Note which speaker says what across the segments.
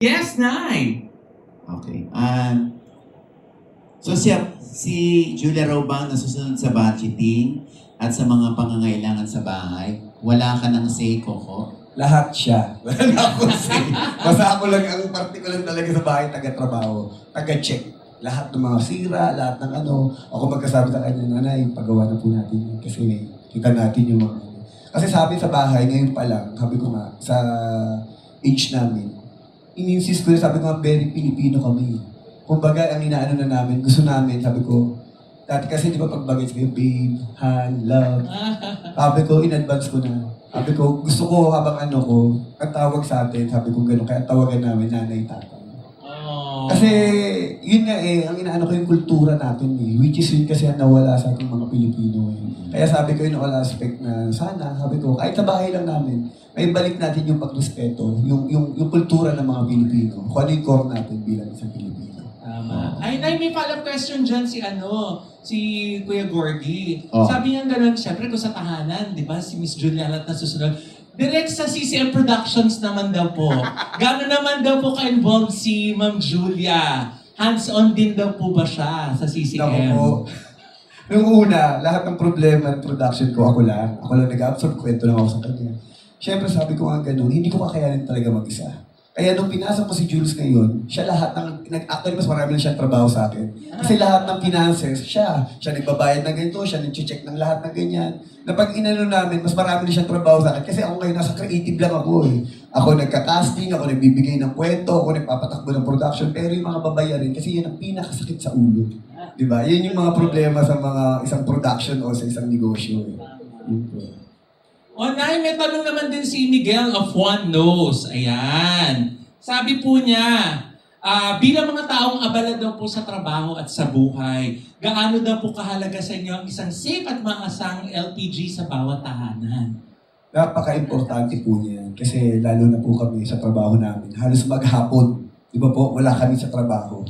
Speaker 1: Yes, Nay!
Speaker 2: Okay. So si Julia Rowe ba nasusunod sa budgeting at sa mga pangangailangan sa bahay? Wala ka ng say, Coco?
Speaker 3: Lahat siya. Wala na akong say. Basta ako lang, ang particular talaga sa bahay, taga-trabaho, taga-check. Lahat ng mga sira, lahat ng ano. Ako magkasabi sa kanya, nanay, pagawa na po natin yun. Kasi kita natin yung mga ano. Kasi sabi sa bahay, ngayon pa lang, sabi ko nga, sa age namin, in-insist ko na, sabi ko nga, very Filipino kami. Kumbaga, ang inaano na namin, gusto namin, sabi ko, dati kasi di ba pagbagay sabi, babe, han, love. Sabi ko, in advance ko na. Sabi ko, gusto ko habang ano ko, ang tawag sa atin, sabi ko gano'n, kaya tawagan namin nanay, tatay.
Speaker 1: Oh.
Speaker 3: Kasi, yun nga ang inaano ko yung kultura natin which is yun kasi ang nawala sa ating mga Pilipino Kaya sabi ko in all aspect na sana, sabi ko, kahit sa bahay lang namin, may balik natin yung pagrespeto, yung kultura ng mga Pilipino, kung ano yung core natin bilang isang Pilipino.
Speaker 1: Tama. Ay, Nay, may follow-up question dyan si Kuya Gordy.
Speaker 2: Oh.
Speaker 1: Sabi niya gano'n, syempre kung sa tahanan, di ba, si Miss Julia Lat na susunod. Direct sa CCM Productions naman daw po. Gano'n naman daw po ka-involved si Ma'am Julia? Hands-on din daw po ba siya sa CCM?
Speaker 3: Ako po, nung una, lahat ng problema ng production ko, ako lang nag-absorb, kwento lang ako sa kanya. Siyempre sabi ko nga ganun, hindi ko kakayanin talaga mag-isa. Kaya nung pinasok ko si Jules ngayon, siya lahat ng, actually mas marami na siyang trabaho sa akin. Kasi lahat ng finances, siya nagbabayad ng ganito, siya nag-check ng lahat ng ganyan. Na pag inano namin, mas marami na siyang trabaho sa akin. Kasi ako ngayon, nasa creative lang ako Ako nagka-casting, ako nagbibigay ng kwento, ako nagpapatakbo ng production, pero yung mga babayarin, kasi yun ang pinakasakit sa ulo. Diba? Yun yung mga problema sa mga isang production o sa isang negosyo. Yun po.
Speaker 1: O Nay, may tanong naman din si Miguel of One Knows. Ayan. Sabi po niya, bilang mga taong abala daw po sa trabaho at sa buhay, gaano daw po kahalaga sa inyo ang isang safe at maasang LPG sa bawat tahanan?
Speaker 3: Napaka-importante po niyan kasi lalo na po kami sa trabaho namin. Halos maghapon, di ba po, wala kami sa trabaho.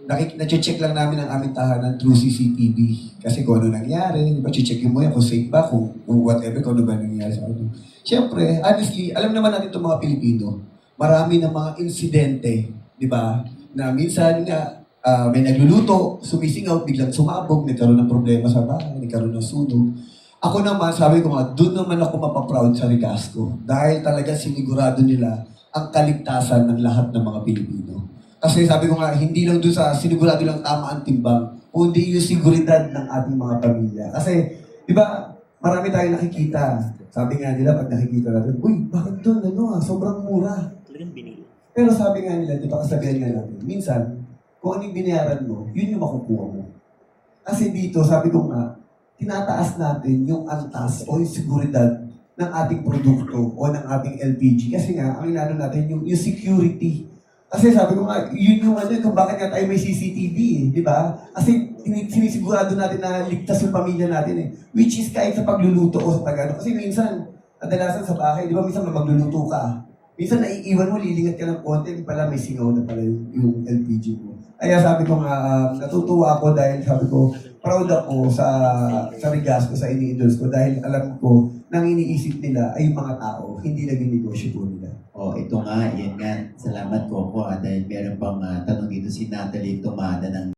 Speaker 3: Na-check lang namin ang aming tahanan through CCTV. Kasi kung ano nangyari, di ba, checkin mo yan kung safe ba, kung whatever, kung ano ba nangyari sa ano. Siyempre, honestly, alam naman natin itong mga Pilipino, marami ng mga insidente, di ba, na minsan nga, may nagluluto, sumisingaw, biglang sumabog, nagkaroon ng problema sa bahay, nagkaroon ng sunog. Ako naman, sabi ko nga, doon naman ako mapaproud sa Rigasco. Dahil talaga sinigurado nila ang kaligtasan ng lahat ng mga Pilipino. Kasi sabi ko nga, hindi lang doon sa sinigurado lang tama ang timbang, kundi yung seguridad ng ating mga pamilya. Kasi, di ba, marami tayong nakikita. Sabi nga nila, pag nakikita natin, uy, bakit doon, sobrang mura.
Speaker 4: Talagang binili.
Speaker 3: Pero sabi nga nila, di ba, kasabihan nga natin, minsan, kung anong binayaran mo, yun yung makukuha mo. Kasi dito, sabi ko nga, tinataas natin yung antas o yung seguridad ng ating produkto o ng ating LPG. Kasi nga, ang inano natin, yung security. Kasi sabi ko nga, yun yung kung bakit nga tayo may CCTV, di ba? Kasi sinisigurado natin na ligtas yung pamilya natin Which is kahit sa pagluluto o sa pag-ano. Kasi minsan, kadalasan sa bahay, di ba minsan magluluto ka. Minsan naiiwan mo, lilingat ka ng konti, di pala may singaw na pala yung LPG mo. Kaya sabi ko nga, natutuwa ako dahil sabi ko, proud ako sa Rigasco, sa ini-endorse ko dahil alam ko, nang iniisip nila ay yung mga tao, hindi naging negosyo po nila.
Speaker 2: Ito nga, yan nga. Salamat, Coco, dahil meron pang tanong dito si Natalie Tumada ng